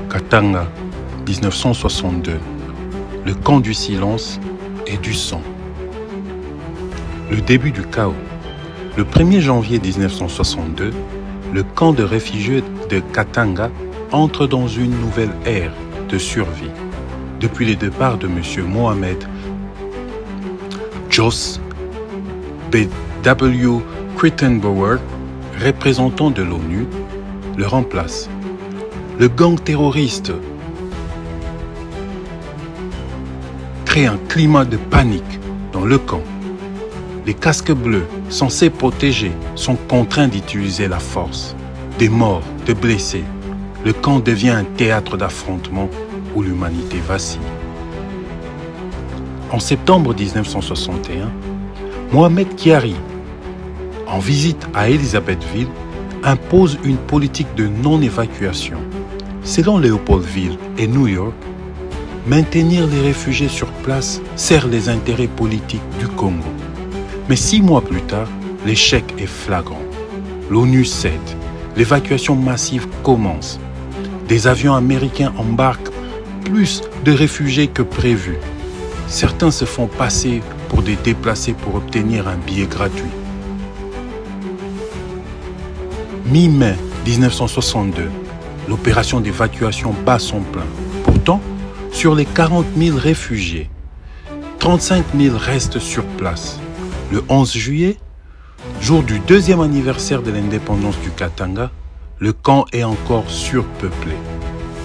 Katanga, 1962. Le camp du silence et du sang. Le début du chaos. Le 1er janvier 1962, le camp de réfugiés de Katanga entre dans une nouvelle ère de survie. Depuis le départ de M. Mohamed Jos B.W. Crittenbauer, représentant de l'ONU, le remplace. Le gang terroriste crée un climat de panique dans le camp. Les casques bleus, censés protéger, sont contraints d'utiliser la force. Des morts, des blessés. Le camp devient un théâtre d'affrontement où l'humanité vacille. En septembre 1961, Mohamed Kyari, en visite à Elisabethville, impose une politique de non-évacuation. Selon Léopoldville et New York, maintenir les réfugiés sur place sert les intérêts politiques du Congo. Mais 6 mois plus tard, l'échec est flagrant. L'ONU cède. L'évacuation massive commence. Des avions américains embarquent plus de réfugiés que prévu. Certains se font passer pour des déplacés pour obtenir un billet gratuit. Mi-mai 1962, l'opération d'évacuation bat son plein. Pourtant, sur les 40 000 réfugiés, 35 000 restent sur place. Le 11 juillet, jour du 2e anniversaire de l'indépendance du Katanga, le camp est encore surpeuplé.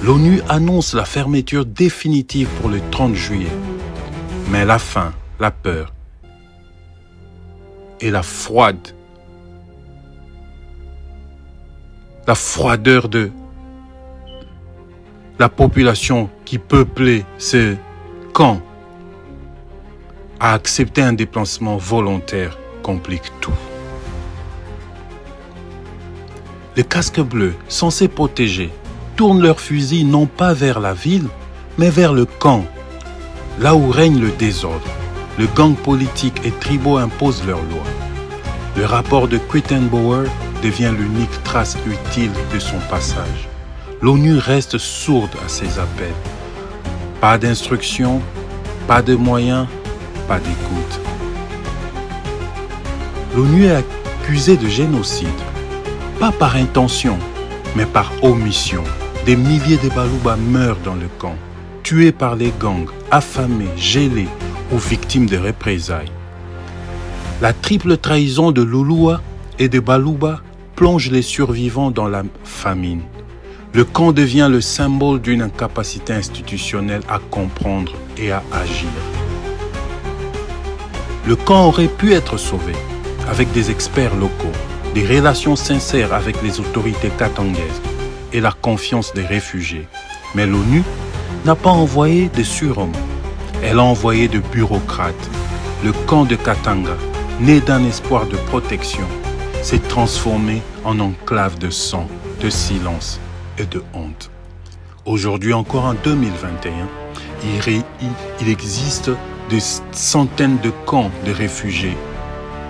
L'ONU annonce la fermeture définitive pour le 30 juillet. Mais la faim, la peur et la froideur de la population qui peuplait ce camp à accepter un déplacement volontaire complique tout. Les casques bleus, censés protéger, tournent leurs fusils non pas vers la ville, mais vers le camp, là où règne le désordre. Le gang politique et tribaux imposent leurs lois. Le rapport de Crittenbauer devient l'unique trace utile de son passage. L'ONU reste sourde à ses appels. Pas d'instruction, pas de moyens, pas d'écoute. L'ONU est accusée de génocide, pas par intention, mais par omission. Des milliers de Baluba meurent dans le camp, tués par les gangs, affamés, gelés ou victimes de représailles. La triple trahison de Lulua et de Baluba plonge les survivants dans la famine. Le camp devient le symbole d'une incapacité institutionnelle à comprendre et à agir. Le camp aurait pu être sauvé avec des experts locaux, des relations sincères avec les autorités katangaises et la confiance des réfugiés. Mais l'ONU n'a pas envoyé de surhommes. Elle a envoyé de bureaucrates. Le camp de Katanga, né d'un espoir de protection, s'est transformé en enclave de sang, de silence et de honte. Aujourd'hui encore en 2021, il existe des centaines de camps de réfugiés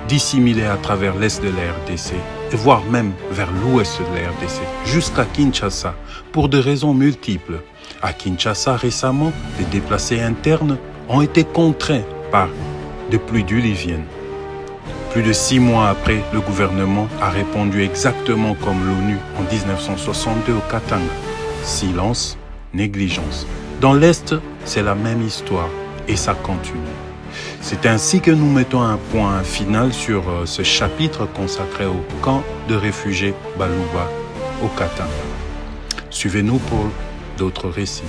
disséminés à travers l'est de la RDC, voire même vers l'ouest de la RDC, jusqu'à Kinshasa, pour des raisons multiples. À Kinshasa, récemment, les déplacés internes ont été contraints par des pluies diluviennes. Plus de 6 mois après, le gouvernement a répondu exactement comme l'ONU en 1962 au Katanga. Silence, négligence. Dans l'Est, c'est la même histoire et ça continue. C'est ainsi que nous mettons un point final sur ce chapitre consacré au camp de réfugiés Baluba au Katanga. Suivez-nous pour d'autres récits.